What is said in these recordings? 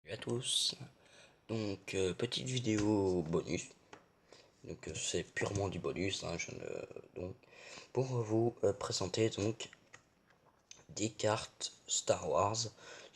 Salut à tous. Donc petite vidéo bonus. Donc c'est purement du bonus, hein, donc pour vous présenter donc des cartes Star Wars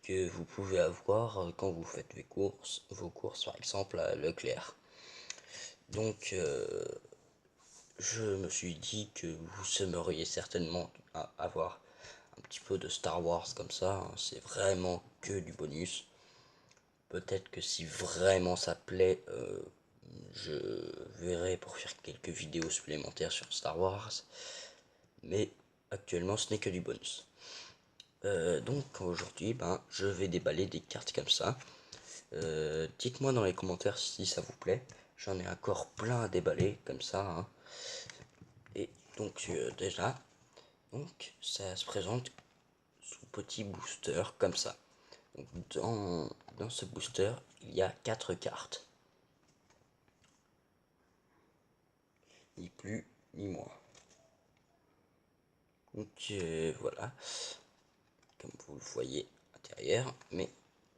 que vous pouvez avoir quand vous faites vos courses par exemple à Leclerc. Donc je me suis dit que vous aimeriez certainement avoir un petit peu de Star Wars comme ça, hein. C'est vraiment que du bonus. Peut-être que si vraiment ça plaît, je verrai pour faire quelques vidéos supplémentaires sur Star Wars. Mais actuellement, ce n'est que du bonus. Donc aujourd'hui, je vais déballer des cartes comme ça. Dites-moi dans les commentaires si ça vous plaît. J'en ai encore plein à déballer comme ça, hein. Et donc déjà, donc ça se présente sous petit booster comme ça. Donc, dans ce booster, il y a 4 cartes. Ni plus ni moins. Donc voilà, comme vous le voyez à l'intérieur, mais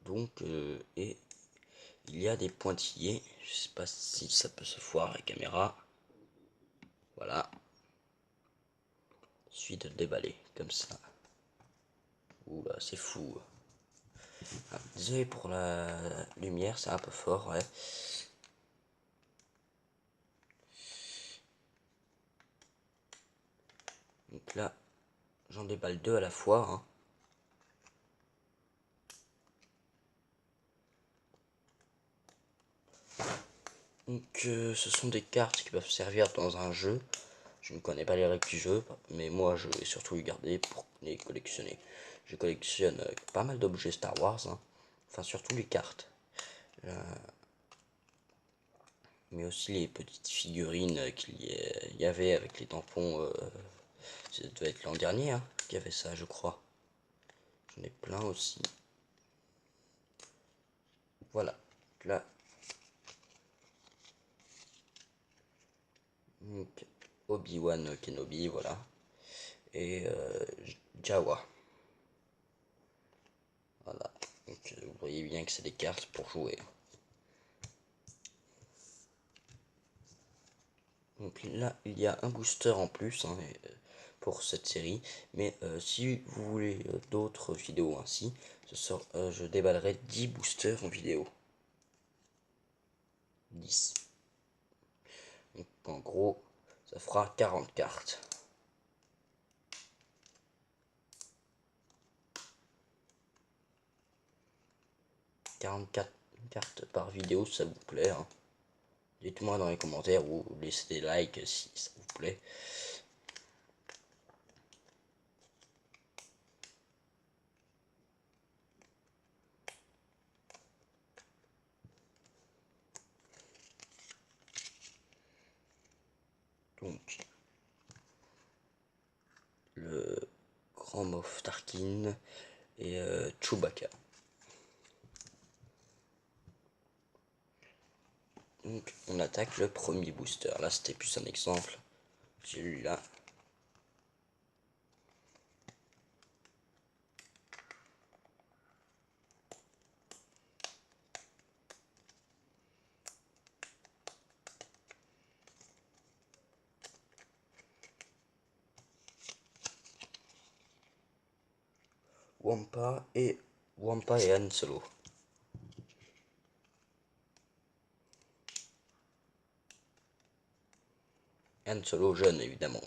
donc et il y a des pointillés, je sais pas si ça peut se voir à la caméra, voilà, suite de déballer comme ça. Oula, c'est fou. Ah, désolé pour la lumière, c'est un peu fort, ouais. Donc là, j'en déballe deux à la fois, hein. Donc ce sont des cartes qui peuvent servir dans un jeu. Je ne connais pas les règles du jeu, mais moi je vais surtout les garder pour les collectionner. Je collectionne pas mal d'objets Star Wars, hein. Enfin surtout les cartes. Mais aussi les petites figurines qu'il y avait avec les tampons. Ça devait être l'an dernier, hein, qu'il y avait ça, je crois. J'en ai plein aussi. Voilà. Là. Obi-Wan Kenobi, voilà. Et Jawa. Voilà. Donc vous voyez bien que c'est des cartes pour jouer. Donc là, il y a un booster en plus, hein, pour cette série. Mais si vous voulez d'autres vidéos ainsi, je déballerai 10 boosters en vidéo. 10. Donc en gros, ça fera 40 cartes. 44 cartes par vidéo, si ça vous plaît, hein. Dites-moi dans les commentaires ou laissez des likes si ça vous plaît. Donc, le Grand Moff Tarkin et Chewbacca. Donc, on attaque le premier booster. Là, c'était plus un exemple. Celui-là. Wampa et Han Solo. Han Solo jeune, évidemment.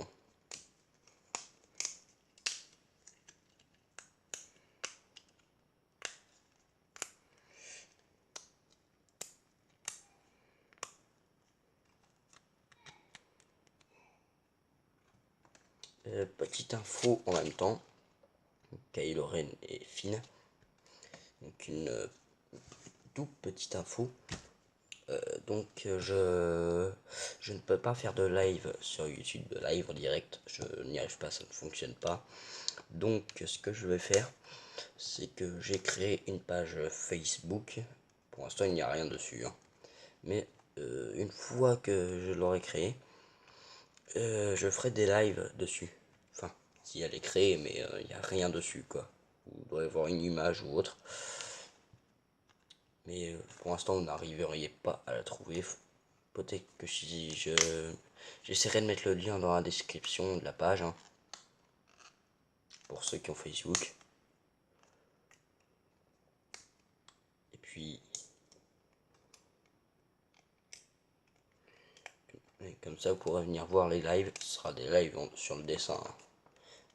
Petite info en même temps. Kylo Ren et Finn. Donc une toute petite info. Je ne peux pas faire de live sur YouTube, de live en direct, je n'y arrive pas, ça ne fonctionne pas. Donc ce que je vais faire, c'est que j'ai créé une page Facebook. Pour l'instant il n'y a rien dessus, hein. Mais une fois que je l'aurai créé, je ferai des lives dessus. Enfin, si elle est créée, mais il n'y a rien dessus, quoi. Vous devrez voir une image ou autre. Mais pour l'instant, vous n'arriveriez pas à la trouver. Peut-être que si j'essaierai de mettre le lien dans la description de la page, hein, pour ceux qui ont Facebook. Et puis, comme ça, vous pourrez venir voir les lives. Ce sera des lives sur le dessin, hein,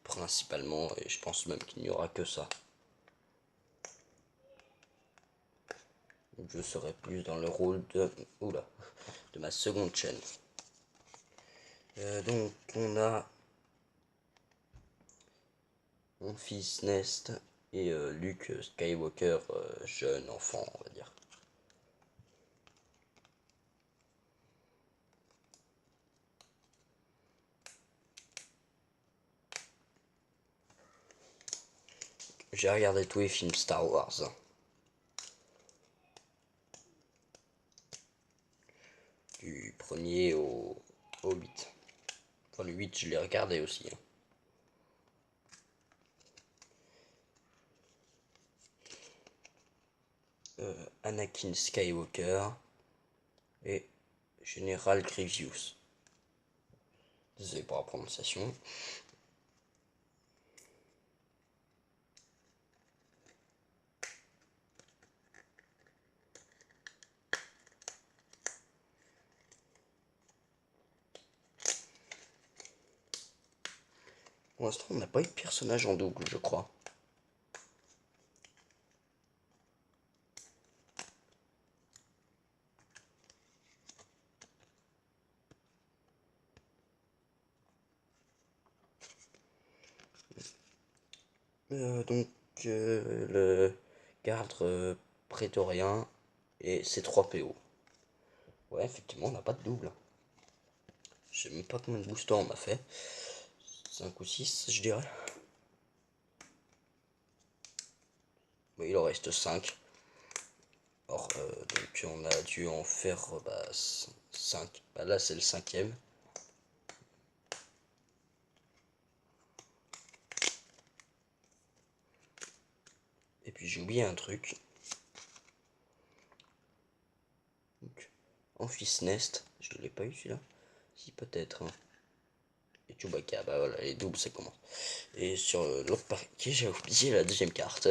principalement, et je pense même qu'il n'y aura que ça. Je serai plus dans le rôle de ma seconde chaîne. Donc on a mon fils Nest et Luke Skywalker, jeune enfant, on va dire. J'ai regardé tous les films Star Wars. Du premier au 8. Enfin, le 8, je l'ai regardé aussi, hein. Anakin Skywalker et Général Grievous. Désolé pour la prononciation. Pour l'instant, on n'a pas eu de personnage en double, je crois. Donc, le garde prétorien et C3PO. Ouais, effectivement, on n'a pas de double. Je sais même pas combien de boosters on a fait. 5 ou 6, je dirais. Mais il en reste 5. Or, donc on a dû en faire 5. Bah, là, c'est le 5e. Et puis j'ai oublié un truc. Donc, en fils Nest, je ne l'ai pas eu celui-là. Si, peut-être, hein. Et Chewbacca, bah voilà, les doubles ça commence. Et sur l'autre paquet, j'ai oublié la deuxième carte.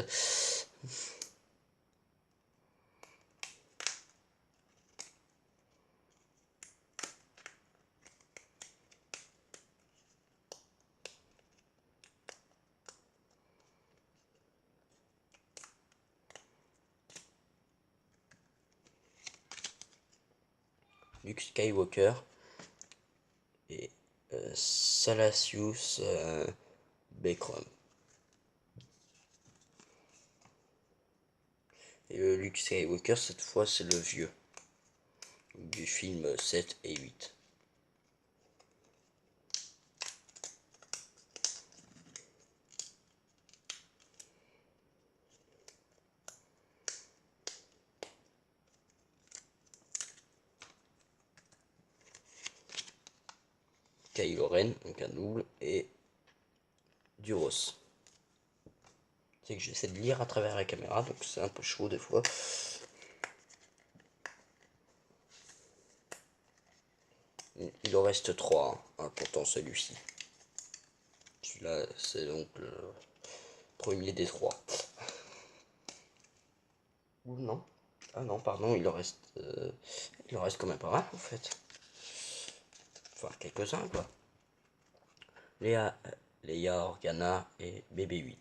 Luke Skywalker et Salacious Becrum. Et le Luke Skywalker, cette fois, c'est le vieux. Du film 7 et 8. Kylo Ren, donc un double, et Duros. C'est que j'essaie de lire à travers la caméra, donc c'est un peu chaud des fois. Il en reste 3, hein, pourtant celui-ci. Celui-là, c'est donc le premier des 3. Ou non? Ah non, pardon, il en reste quand même pas mal en fait. Enfin, quelques-uns quoi. Léa, Leia Organa et BB-8.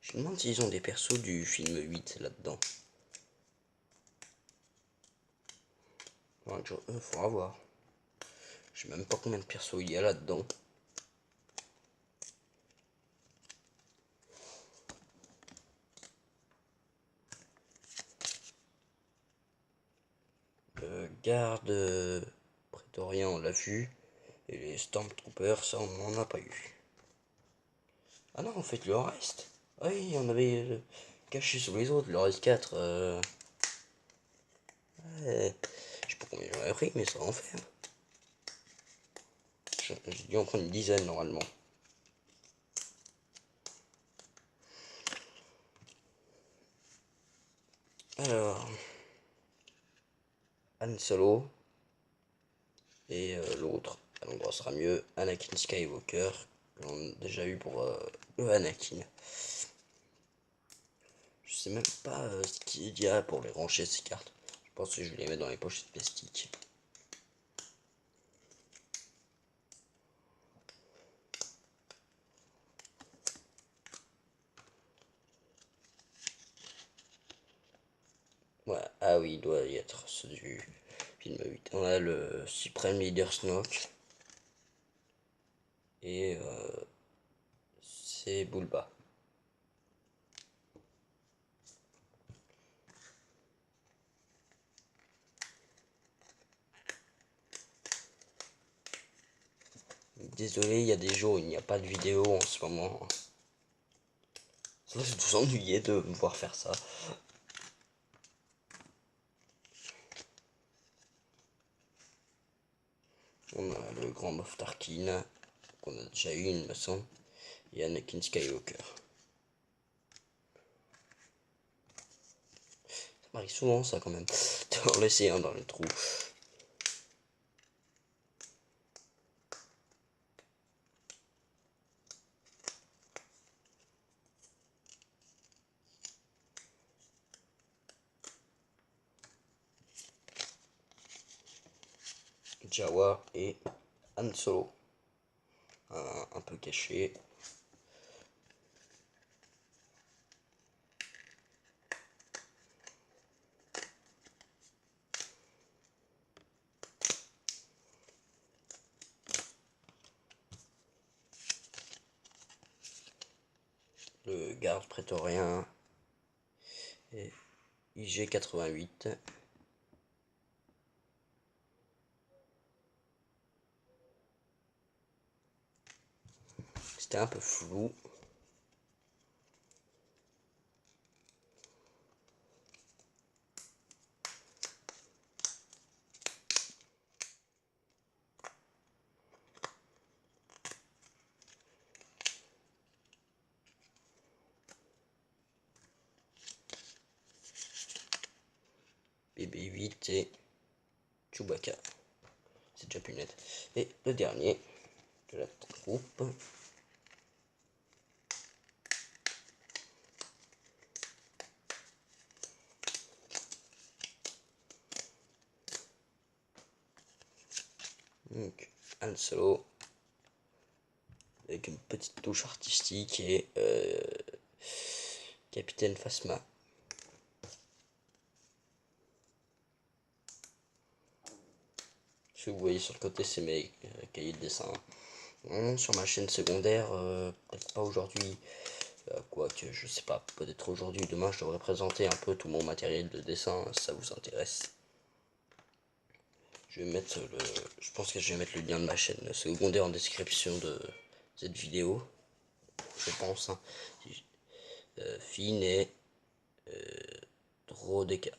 Je me demande s'ils ont des persos du film 8 là-dedans. Faudra voir. Je sais même pas combien de persos il y a là-dedans. Garde prétorien, on l'a vu. Et les Stormtroopers, ça, on n'en a pas eu. Ah non, en fait, il en reste. Ah oui, on avait caché sous les autres, il en reste 4. Ouais. Je sais pas combien j'en ai pris, mais ça en fait. J'ai dû en prendre une dizaine normalement. Han Solo. Et l'autre, à l'endroit sera mieux, Anakin Skywalker, qu'on a déjà eu pour le Anakin. Je sais même pas ce qu'il y a pour les ranger ces cartes. Je pense que je vais les mettre dans les pochettes plastique. Voilà. Ah oui, il doit y être ceux du film 8. On a le Supreme Leader Snoke. Et c'est Bulba. Désolé, il y a des jours où il n'y a pas de vidéo en ce moment. Ça va vous ennuyer de me voir faire ça. On a le grand Moff Tarkin, qu'on a déjà eu, il me semble, et Anakin Skywalker. Ça m'arrive souvent ça quand même, d'en laisser un dans le trou. Jawa et Han Solo, un peu caché. Le garde prétorien et IG-88. C'était un peu flou. BB-8 et Chewbacca. C'est déjà plus net. Et le dernier de la troupe. Donc Han Solo avec une petite touche artistique et Capitaine Phasma. Ce que vous voyez sur le côté, c'est mes cahiers de dessin. Sur ma chaîne secondaire, peut-être pas aujourd'hui, quoique je sais pas, peut-être aujourd'hui, demain je devrais présenter un peu tout mon matériel de dessin, si ça vous intéresse. Je vais mettre je pense que je vais mettre le lien de ma chaîne secondaire en description de cette vidéo, je pense. Hein. Fine et Droideka.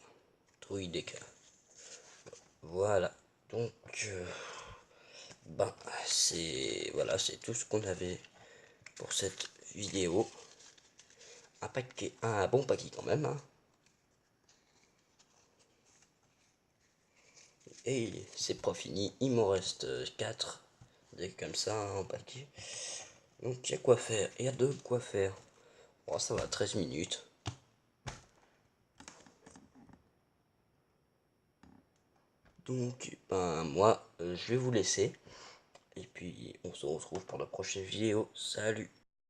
Voilà, donc ben c'est voilà, c'est tout ce qu'on avait pour cette vidéo. Un bon paquet quand même. Hein. Et c'est pas fini, il m'en reste 4. Dès comme ça, hein, en paquet. Donc il y a quoi faire, il y a de quoi faire. Oh, ça va, 13 minutes. Donc, ben moi, je vais vous laisser. Et puis, on se retrouve pour la prochaine vidéo. Salut!